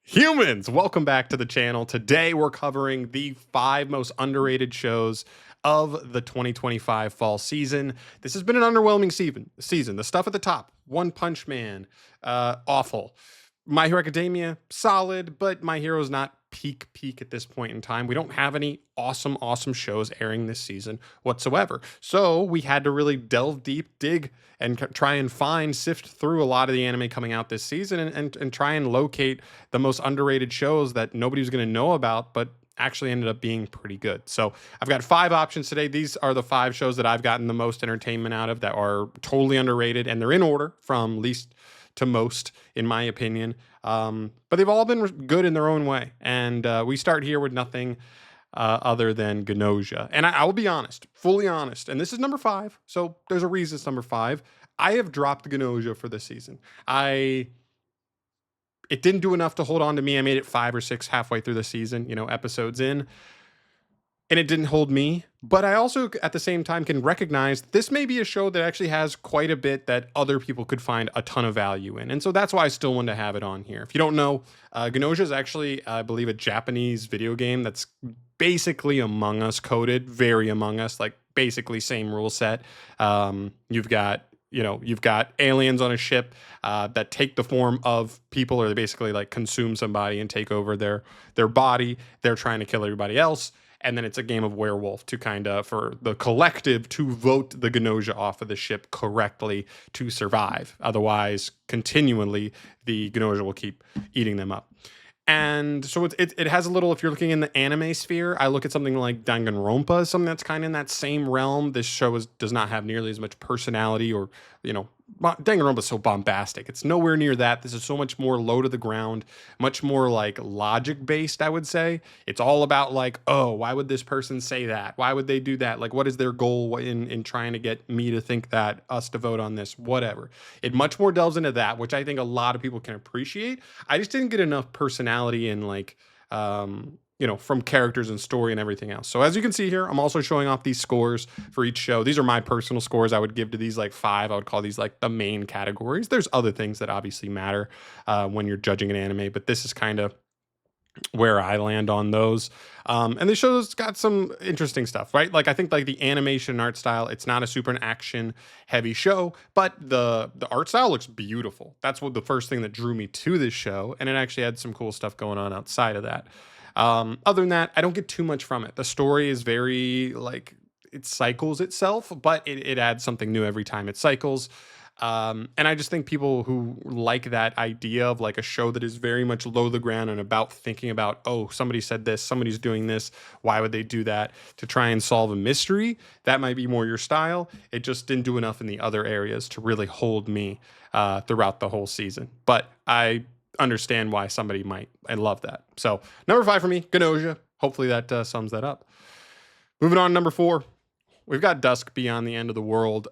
Humans, welcome back to the channel. Today we're covering the 5 most underrated shows of the 2025 fall season. This has been an underwhelming season. The stuff at the top, One Punch Man, awful. My Hero Academia, solid, but My Hero's not peak at this point in time. We don't have any awesome shows airing this season whatsoever. So we had to really delve deep, dig, and try and sift through a lot of the anime coming out this season and try and locate the most underrated shows that nobody was going to know about, but actually ended up being pretty good. So I've got 5 options today. These are the 5 shows that I've gotten the most entertainment out of that are totally underrated, and they're in order from least to most, in my opinion. But they've all been good in their own way. And we start here with nothing other than Gnosia. And I will be honest, fully honest, and this is number 5. So there's a reason it's number 5. I have dropped Gnosia for this season. It didn't do enough to hold on to me. I made it 5 or 6 halfway through the season, episodes in, and it didn't hold me. But I also, at the same time, can recognize this may be a show that actually has quite a bit that other people could find a ton of value in. And so that's why I still want to have it on here. If you don't know, Gnosia is actually, I believe, a Japanese video game that's basically Among Us coded, very Among Us, like basically same rule set. You've got aliens on a ship that take the form of people, or they basically like consume somebody and take over their body. They're trying to kill everybody else. And then it's a game of werewolf to for the collective to vote the Gnosia off of the ship correctly to survive. Otherwise, continually, the Gnosia will keep eating them up. And so it has a little, if you're looking in the anime sphere, I look at something like Danganronpa, something that's kind of in that same realm. This show does not have nearly as much personality, or, Danganronpa is so bombastic. It's nowhere near that. This is so much more low to the ground, much more like logic based, I would say. It's all about like, oh, why would this person say that? Why would they do that? Like, what is their goal in trying to get me to think that, us to vote on this, whatever. It much more delves into that, which I think a lot of people can appreciate. I just didn't get enough personality and like, from characters and story and everything else. So as you can see here, I'm also showing off these scores for each show. These are my personal scores. I would give to these like 5. I would call these like the main categories. There's other things that obviously matter when you're judging an anime, but this is kind of where I land on those. And the show's got some interesting stuff, right? Like I think like the animation and art style, it's not a super action heavy show, but the art style looks beautiful. That's what the first thing that drew me to this show. And it actually had some cool stuff going on outside of that. Other than that, I don't get too much from it. The story is very like it cycles itself, but it adds something new every time it cycles. And I just think people who like that idea of like a show that is very much low to the ground and about thinking about, oh, somebody said this, somebody's doing this, why would they do that, to try and solve a mystery, that might be more your style. It just didn't do enough in the other areas to really hold me throughout the whole season. But I understand why somebody might. I love that. So number 5 for me, Gnosia. Hopefully that sums that up. Moving on, number 4. We've got Dusk Beyond the End of the World.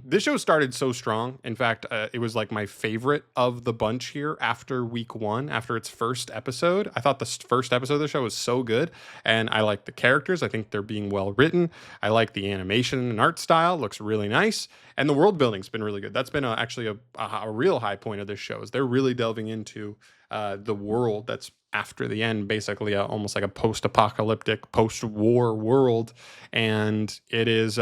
This show started so strong. In fact, it was like my favorite of the bunch here after week 1, after its first episode. I thought the first episode of the show was so good, and I like the characters. I think they're being well written. I like the animation and art style. It looks really nice. And the world building's been really good. That's been actually a real high point of this show, is they're really delving into the world that's after the end, basically almost like a post-apocalyptic, post-war world. And it is they've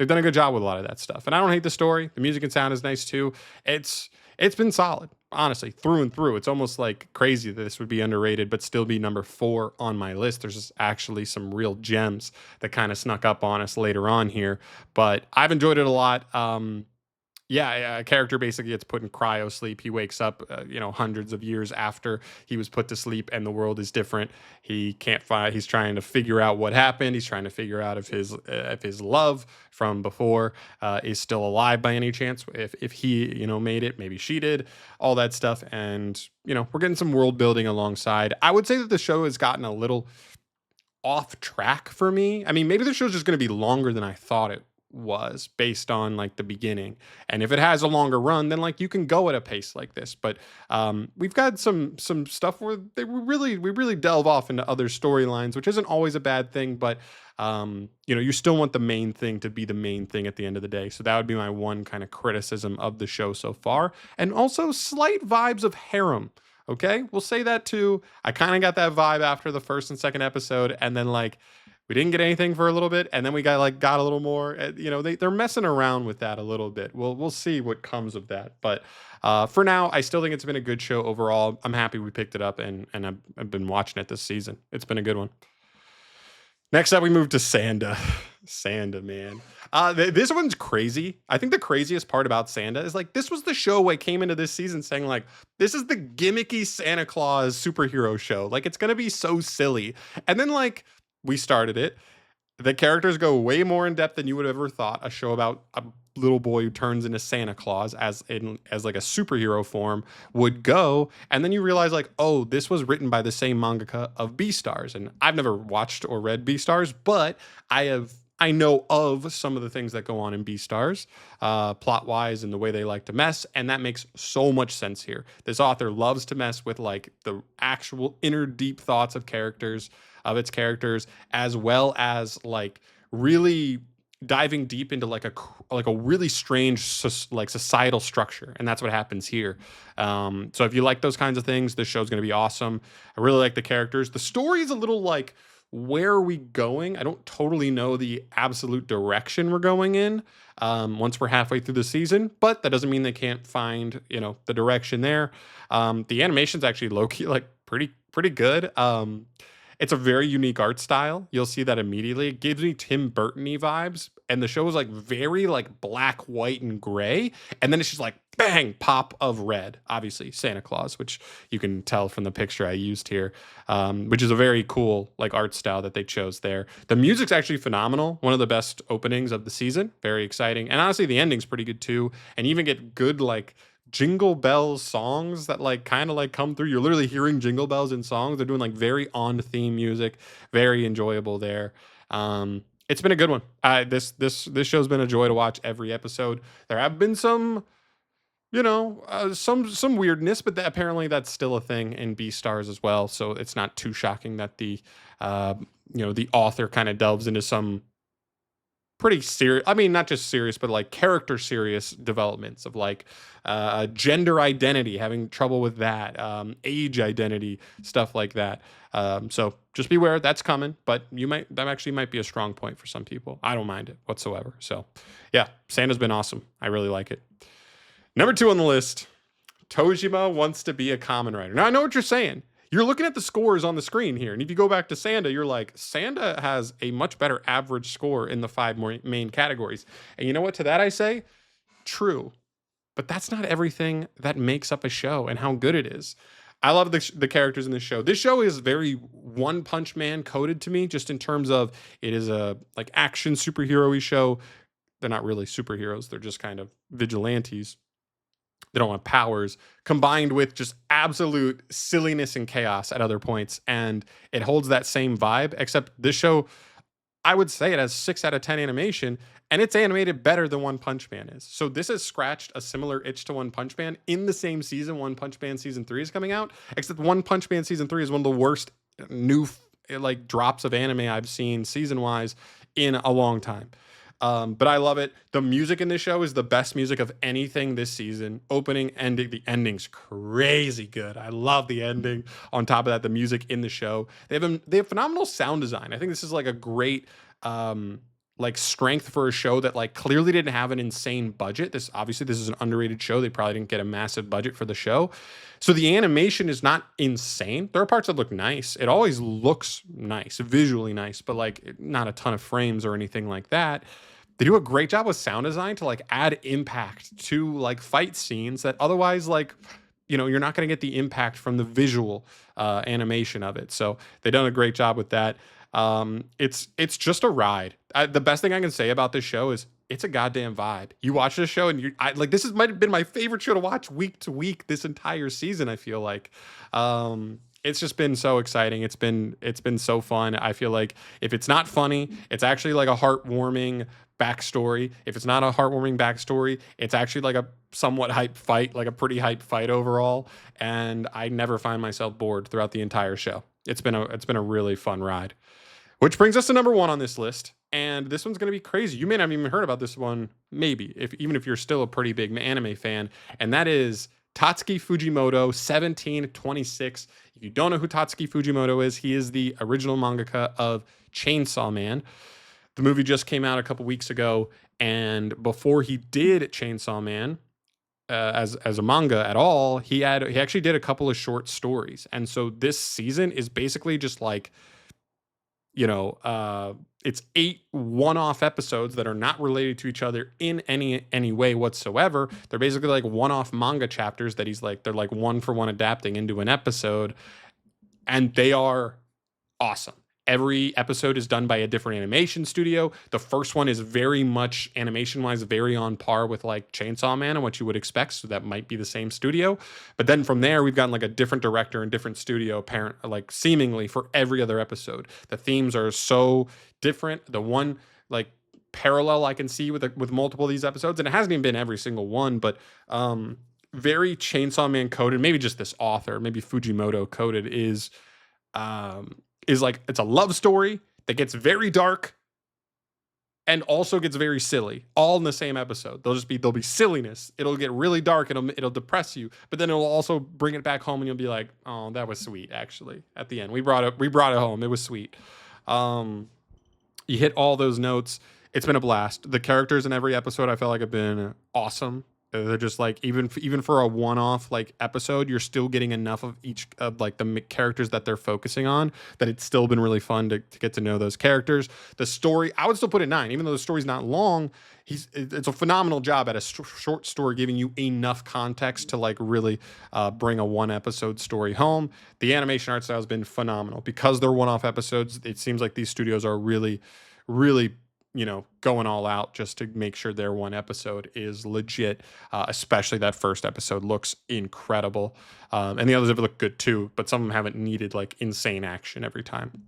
done a good job with a lot of that stuff. And I don't hate the story. The music and sound is nice too. It's been solid, honestly, through and through. It's almost like crazy that this would be underrated but still be number 4 on my list. There's just actually some real gems that kind of snuck up on us later on here, but I've enjoyed it a lot. A character basically gets put in cryo sleep. He wakes up, hundreds of years after he was put to sleep, and the world is different. He can't find. He's trying to figure out what happened. He's trying to figure out if his love from before is still alive by any chance. If he made it, maybe she did. All that stuff, and we're getting some world building alongside. I would say that the show has gotten a little off track for me. I mean, maybe the show's just going to be longer than I thought it was based on like the beginning, and if it has a longer run, then like you can go at a pace like this. But we've got some stuff where we really delve off into other storylines, which isn't always a bad thing, but you still want the main thing to be the main thing at the end of the day. So that would be my one kind of criticism of the show so far. And also slight vibes of harem Okay, we'll say that too. I kind of got that vibe after the first and second episode, and then like we didn't get anything for a little bit, and then we got a little more. They're messing around with that a little bit. We'll see what comes of that, but for now, I still think it's been a good show overall. I'm happy we picked it up, and I've been watching it this season. It's been a good one. Next up, we move to Sanda. Sanda, man. This one's crazy. I think the craziest part about Sanda is like this was the show I came into this season saying like this is the gimmicky Santa Claus superhero show. Like it's gonna be so silly. And then like we started it. The characters go way more in depth than you would have ever thought. A show about a little boy who turns into Santa Claus as like a superhero form would go, and then you realize like, oh, this was written by the same mangaka of Beastars, and I've never watched or read Beastars, but I know of some of the things that go on in Beastars, plot wise and the way they like to mess, and that makes so much sense here. This author loves to mess with like the actual inner deep thoughts of its characters, as well as like really diving deep into like a really strange like societal structure, and that's what happens here. So if you like those kinds of things, this show's going to be awesome. I really like the characters. The story is a little like, where are we going? I don't totally know the absolute direction we're going in once we're halfway through the season, but that doesn't mean they can't find, the direction there. The animation's actually low key, like pretty good. It's a very unique art style. You'll see that immediately. It gives me Tim Burton-y vibes. And the show is like very like black, white, and gray. And then it's just like bang, pop of red. Obviously, Santa Claus, which you can tell from the picture I used here, which is a very cool like art style that they chose there. The music's actually phenomenal. One of the best openings of the season. Very exciting. And honestly, the ending's pretty good too. And you even get good like jingle bells songs that like kind of like come through. You're literally hearing jingle bells in songs. They're doing like very on theme music, very enjoyable there. It's been a good one. This show's been a joy to watch every episode. There have been some, some weirdness, but apparently that's still a thing in Beastars as well. So it's not too shocking that the author kind of delves into some pretty serious, I mean not just serious, but like character serious developments of like gender identity, having trouble with that, age identity, stuff like that. So just beware, that's coming, but that actually might be a strong point for some people. I don't mind it whatsoever. So yeah, Santa's been awesome. I really like it. Number 2 on the list, Tojima wants to be a common writer. Now I know what you're saying. You're looking at the scores on the screen here. And if you go back to Sanda, you're like, Sanda has a much better average score in the 5 main categories. And you know what? To that I say, true. But that's not everything that makes up a show and how good it is. I love the characters in this show. This show is very One Punch Man coded to me, just in terms of it is a like action superhero-y show. They're not really superheroes. They're just kind of vigilantes. They don't have powers, combined with just absolute silliness and chaos at other points. And it holds that same vibe, except this show, I would say it has 6 out of 10 animation, and it's animated better than One Punch Man is. So this has scratched a similar itch to One Punch Man in the same season. One Punch Man season 3 is coming out, except One Punch Man season 3 is one of the worst new like drops of anime I've seen season wise in a long time. But I love it. The music in this show is the best music of anything this season. Opening, ending, the ending's crazy good. I love the ending. On top of that, the music in the show. They have phenomenal sound design. I think this is like a great like strength for a show that like clearly didn't have an insane budget. This is an underrated show. They probably didn't get a massive budget for the show. So the animation is not insane. There are parts that look nice. It always looks nice, visually nice, but like not a ton of frames or anything like that. They do a great job with sound design to like add impact to like fight scenes that otherwise like you're not going to get the impact from the visual animation of it. So they've done a great job with that. It's just a ride. The best thing I can say about this show is it's a goddamn vibe. You watch this show and this might have been my favorite show to watch week to week this entire season. I feel like it's just been so exciting. It's been so fun. I feel like if it's not funny, it's actually like a heartwarming backstory. If it's not a heartwarming backstory, it's actually like a somewhat hype fight, like a pretty hype fight overall. And I never find myself bored throughout the entire show. It's been a really fun ride. Which brings us to number 1 on this list. And this one's going to be crazy. You may not have even heard about this one, maybe, even if you're still a pretty big anime fan. And that is Tatsuki Fujimoto, 1726. If you don't know who Tatsuki Fujimoto is, he is the original mangaka of Chainsaw Man. The movie just came out a couple weeks ago, and before he did Chainsaw Man, as a manga at all, he actually did a couple of short stories, and so this season is basically just like, it's 8 one-off episodes that are not related to each other in any way whatsoever. They're basically like one-off manga chapters that they're like one for one adapting into an episode, and they are awesome. Every episode is done by a different animation studio. The first one is very much animation-wise very on par with like Chainsaw Man and what you would expect, so that might be the same studio. But then from there, we've gotten like a different director and different studio apparent, like seemingly for every other episode. The themes are so different. The one like parallel I can see with multiple of these episodes, and it hasn't even been every single one, but very Chainsaw Man coded. Maybe just this author, maybe Fujimoto coded is like, it's a love story that gets very dark and also gets very silly all in the same episode. There'll be silliness. It'll get really dark. It'll depress you, but then it'll also bring it back home and you'll be like, oh, that was sweet. Actually, at the end, we brought it home. It was sweet. You hit all those notes. It's been a blast. The characters in every episode I felt like have been awesome. They're just like, even for a one-off like episode, you're still getting enough of each of like the characters that they're focusing on, that it's still been really fun to get to know those characters. The story, I would still put it 9, even though the story's not long. It's a phenomenal job at a short story, giving you enough context to like really bring a one episode story home. The animation art style has been phenomenal because they're one-off episodes. It seems like these studios are really, really going all out just to make sure their one episode is legit. Especially that first episode looks incredible. And the others have looked good too, but some of them haven't needed like insane action every time.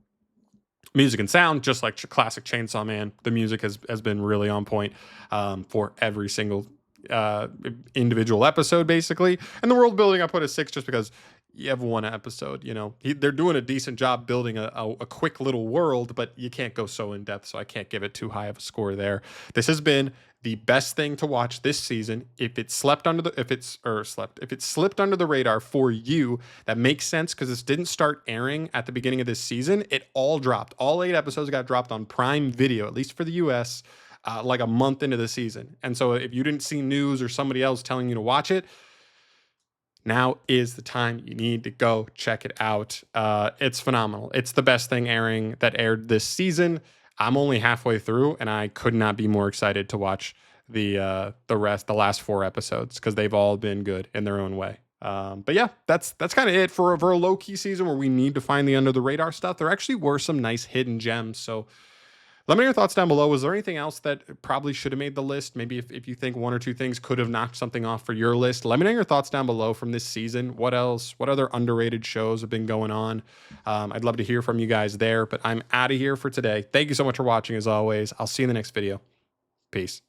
Music and sound, just like classic Chainsaw Man, the music has been really on point for every single individual episode, basically. And the world building, I put a 6 just because you have one episode. They're doing a decent job building a quick little world, but you can't go so in depth, so I can't give it too high of a score there. This has been the best thing to watch this season. If it slipped under the radar for you, that makes sense because this didn't start airing at the beginning of this season. It all dropped. All 8 episodes got dropped on Prime Video, at least for the US, like a month into the season. And so if you didn't see news or somebody else telling you to watch it, now is the time. You need to go check it out. It's phenomenal. It's the best thing that aired this season. I'm only halfway through, and I could not be more excited to watch the last 4 episodes, because they've all been good in their own way. But yeah, that's kind of it for a low key season where we need to find the under the radar stuff. There actually were some nice hidden gems. So let me know your thoughts down below. Was there anything else that probably should have made the list? Maybe if you think 1 or 2 things could have knocked something off for your list, let me know your thoughts down below from this season. What else? What other underrated shows have been going on? I'd love to hear from you guys there, but I'm out of here for today. Thank you so much for watching as always. I'll see you in the next video. Peace.